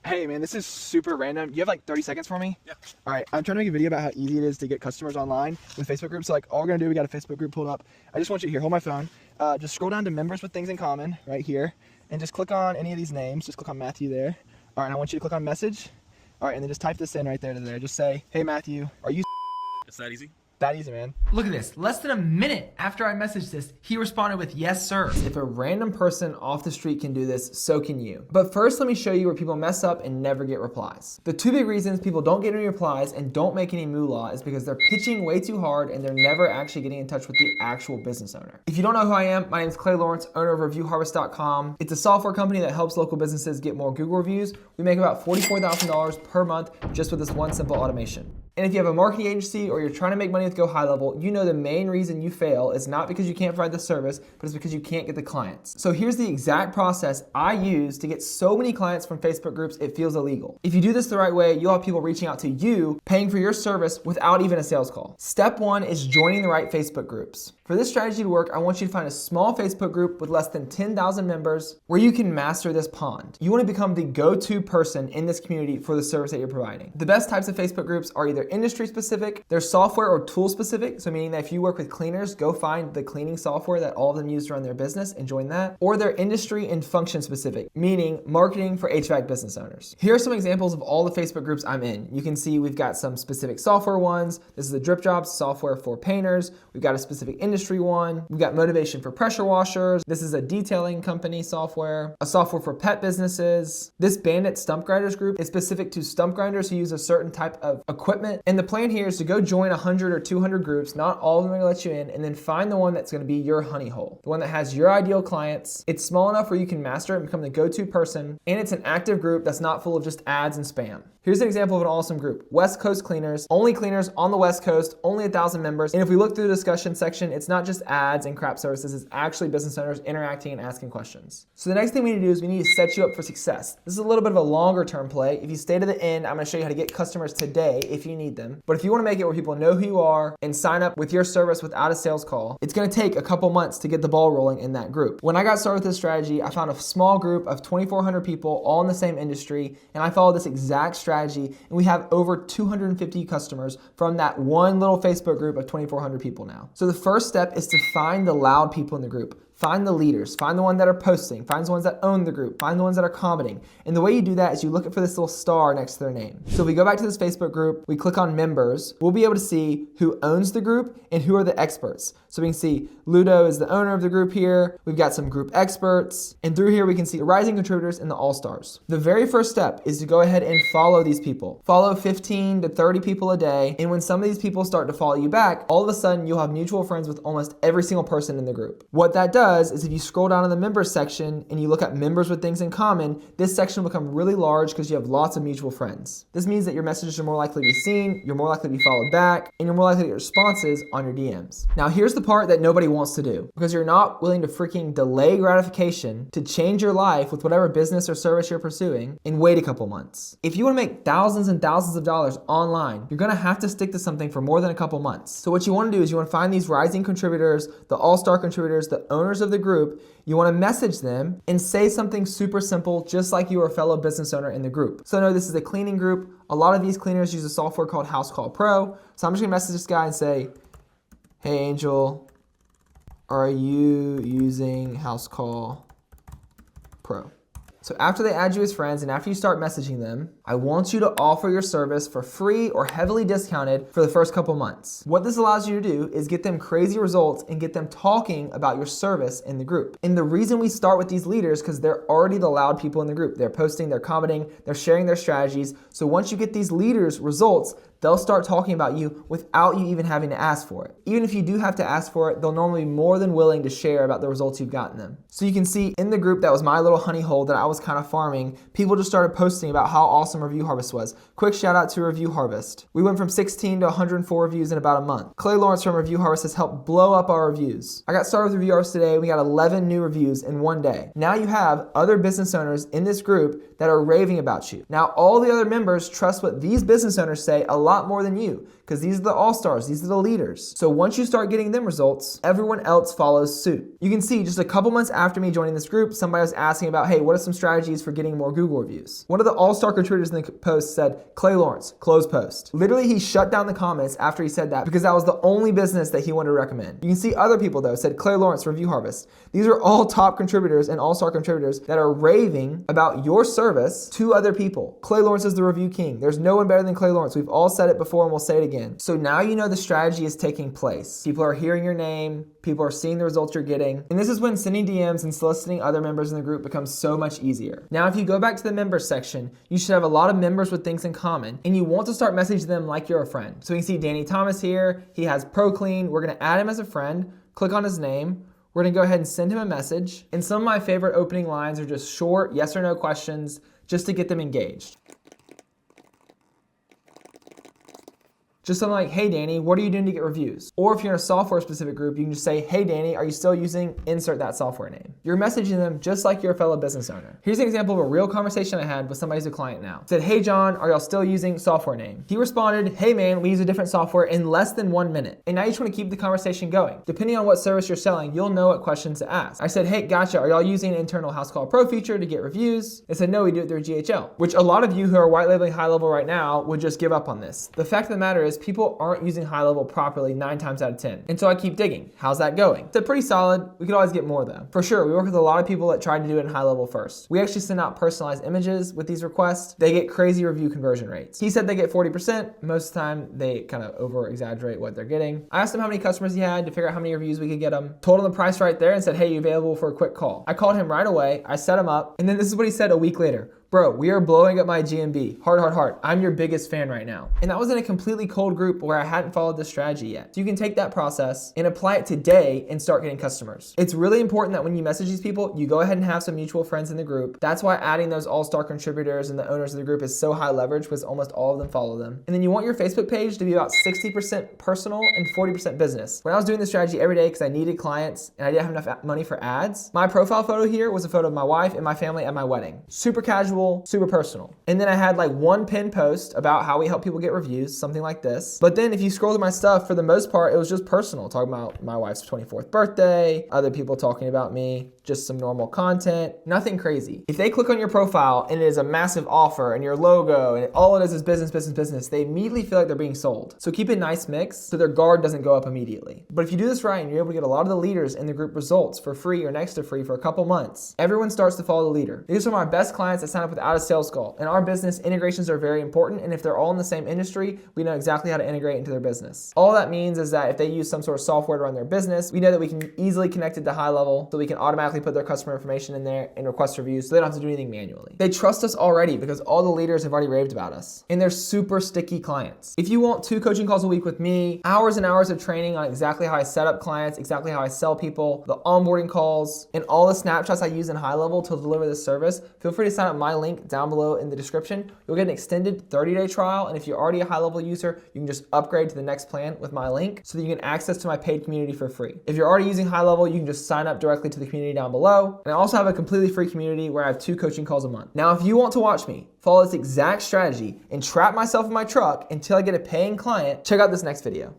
Hey man, this is super random. You have like 30 seconds for me? Yeah. All right, I'm trying to make a video about how easy it is to get customers online with Facebook groups. So like all we're gonna do, we got a Facebook group pulled up. I just want you to hold my phone. Just scroll down to members with things in common right here and just click on any of these names. Just click on Matthew there. All right, and I want you to click on message. All right, and then just type this in right there to there. Just say, hey Matthew, are you It's that easy? that easy, man? Look at this. Less than a minute after I messaged this, he responded with, yes, sir. If a random person off the street can do this, so can you. But first, let me show you where people mess up and never get replies. The two big reasons people don't get any replies and don't make any moolah is because they're pitching way too hard and they're never actually getting in touch with the actual business owner. If you don't know who I am, my name is Clay Lawrence, owner of reviewharvest.com. It's a software company that helps local businesses get more Google reviews. We make about $44,000 per month just with this one simple automation. And if you have a marketing agency or you're trying to make money with Go High Level, you know the main reason you fail is not because you can't provide the service, but it's because you can't get the clients. So here's the exact process I use to get so many clients from Facebook groups it feels illegal. If you do this the right way, you'll have people reaching out to you, paying for your service without even a sales call. Step one is joining the right Facebook groups. For this strategy to work, I want you to find a small Facebook group with less than 10,000 members where you can master this pond. You want to become the go-to person in this community for the service that you're providing. The best types of Facebook groups are either industry specific, they're software or tool specific, so meaning that if you work with cleaners, go find the cleaning software that all of them use to run their business and join that, or they're industry and function specific, meaning marketing for HVAC business owners. Here are some examples of all the Facebook groups I'm in. You can see we've got some specific software ones. This is the Drip Jobs software for painters. We've got a specific industry one. We've got motivation for pressure washers. This is a detailing company software, a software for pet businesses. This Bandit stump grinders group is specific to stump grinders who use a certain type of equipment. And the plan here is to go join 100 or 200 groups. Not all of them are gonna let you in, and then find the one that's gonna be your honey hole, the one that has your ideal clients. It's small enough where you can master it and become the go-to person, and it's an active group that's not full of just ads and spam. Here's an example of an awesome group. West Coast Cleaners, only cleaners on the West Coast, only 1,000 members. And if we look through the discussion section, it's not just ads and crap services, it's actually business owners interacting and asking questions. So the next thing we need to do is we need to set you up for success. This is a little bit of a longer term play. If you stay to the end, I'm gonna show you how to get customers today if you need them. But if you wanna make it where people know who you are and sign up with your service without a sales call, it's gonna take a couple months to get the ball rolling in that group. When I got started with this strategy, I found a small group of 2,400 people all in the same industry, and I followed this exact strategy, and we have over 250 customers from that one little Facebook group of 2,400 people now. So the first step is to find the loud people in the group. Find the leaders, find the ones that are posting, find the ones that own the group, find the ones that are commenting. And the way you do that is you look for this little star next to their name. So if we go back to this Facebook group, we click on members, we'll be able to see who owns the group and who are the experts. So we can see Ludo is the owner of the group here. We've got some group experts. And through here, we can see the rising contributors and the all-stars. The very first step is to go ahead and follow these people. Follow 15 to 30 people a day. And when some of these people start to follow you back, all of a sudden you'll have mutual friends with almost every single person in the group. What that does is if you scroll down in the members section and you look at members with things in common, this section will become really large because you have lots of mutual friends. This means that your messages are more likely to be seen, you're more likely to be followed back, and you're more likely to get responses on your DMs. Now here's the part that nobody wants to do, because you're not willing to freaking delay gratification to change your life with whatever business or service you're pursuing and wait a couple months. If you want to make thousands and thousands of dollars online, you're gonna have to stick to something for more than a couple months. So what you want to do is you want to find these rising contributors, the all-star contributors, the owners of the group. You want to message them and say something super simple, just like you are a fellow business owner in the group. So I know this is a cleaning group. A lot of these cleaners use a software called House Call Pro. So I'm just gonna message this guy and say, hey Angel, are you using House Call Pro? So after they add you as friends and after you start messaging them, I want you to offer your service for free or heavily discounted for the first couple months. What this allows you to do is get them crazy results and get them talking about your service in the group. And the reason we start with these leaders because they're already the loud people in the group. They're posting, they're commenting, they're sharing their strategies. So once you get these leaders results, they'll start talking about you without you even having to ask for it. Even if you do have to ask for it, they'll normally be more than willing to share about the results you've gotten them. So you can see in the group that was my little honey hole that I was kind of farming, people just started posting about how awesome Review Harvest was. Quick shout out to Review Harvest. We went from 16 to 104 reviews in about a month. Clay Lawrence from Review Harvest has helped blow up our reviews. I got started with Review Harvest today. We got 11 new reviews in one day. Now you have other business owners in this group that are raving about you. Now all the other members trust what these business owners say a lot lot more than you because these are the all-stars, these are the leaders. So once you start getting them results, everyone else follows suit. You can see just a couple months after me joining this group, somebody was asking about, hey, what are some strategies for getting more Google reviews? One of the all-star contributors in the post said, Clay Lawrence, close post. Literally, he shut down the comments after he said that because that was the only business that he wanted to recommend. You can see other people though said Clay Lawrence, Review Harvest. These are all top contributors and all-star contributors that are raving about your service to other people. Clay Lawrence is the review king. There's no one better than Clay Lawrence. We've all said it before and we'll say it again. So now you know the strategy is taking place. People are hearing your name. People are seeing the results you're getting. And this is when sending DMs and soliciting other members in the group becomes so much easier. Now, if you go back to the members section, you should have a lot of members with things in common and you want to start messaging them like you're a friend. So you can see Danny Thomas here. He has ProClean. We're going to add him as a friend. Click on his name. We're going to go ahead and send him a message. And some of my favorite opening lines are just short yes or no questions just to get them engaged. Just something like, hey Danny, what are you doing to get reviews? Or if you're in a software specific group, you can just say, hey Danny, are you still using, insert that software name. You're messaging them just like you're a fellow business owner. Here's an example of a real conversation I had with somebody who's a client now. It said, hey John, are y'all still using software name? He responded, hey man, we use a different software in less than 1 minute. And now you just want to keep the conversation going. Depending on what service you're selling, you'll know what questions to ask. I said, hey, gotcha, are y'all using an internal house call pro feature to get reviews? They said, no, we do it through GHL, which a lot of you who are white labeling high level right now would just give up on this. The fact of the matter is people aren't using high level properly 9 times out of 10. And so I keep digging. How's that going? It's pretty solid. We could always get more though. For sure, we work with a lot of people that tried to do it in high level first. We actually send out personalized images with these requests. They get crazy review conversion rates. He said they get 40%. Most of the time they kind of over exaggerate what they're getting. I asked him how many customers he had to figure out how many reviews we could get him. Told him the price right there and said, hey, you available for a quick call? I called him right away. I set him up. And then this is what he said a week later. Bro, we are blowing up my GMB. Heart. I'm your biggest fan right now. And that was in a completely cold group where I hadn't followed this strategy yet. So you can take that process and apply it today and start getting customers. It's really important that when you message these people, you go ahead and have some mutual friends in the group. That's why adding those all-star contributors and the owners of the group is so high leverage because almost all of them follow them. And then you want your Facebook page to be about 60% personal and 40% business. When I was doing this strategy every day because I needed clients and I didn't have enough money for ads, my profile photo here was a photo of my wife and my family at my wedding. Super casual, super personal. And then I had like one pinned post about how we help people get reviews, something like this. But then if you scroll through my stuff, for the most part, it was just personal, talking about my wife's 24th birthday, other people talking about me, just some normal content, nothing crazy. If they click on your profile and it is a massive offer and your logo and all it is business, they immediately feel like they're being sold. So keep a nice mix so their guard doesn't go up immediately. But if you do this right and you're able to get a lot of the leaders in the group results for free or next to free for a couple months, everyone starts to follow the leader. These are some of our best clients that sign up without a sales call. In our business, integrations are very important, and if they're all in the same industry, we know exactly how to integrate into their business. All that means is that if they use some sort of software to run their business, we know that we can easily connect it to HighLevel so we can automatically put their customer information in there and request reviews so they don't have to do anything manually. They trust us already because all the leaders have already raved about us, and they're super sticky clients. If you want 2 coaching calls a week with me, hours and hours of training on exactly how I set up clients, exactly how I sell people, the onboarding calls, and all the snapshots I use in HighLevel to deliver this service, feel free to sign up my link down below in the description. You'll get an extended 30-day trial, and if you're already a HighLevel user, you can just upgrade to the next plan with my link so that you can access to my paid community for free. If you're already using HighLevel, you can just sign up directly to the community down below. And I also have a completely free community where I have 2 coaching calls a month. Now, if you want to watch me follow this exact strategy and trap myself in my truck until I get a paying client, check out this next video.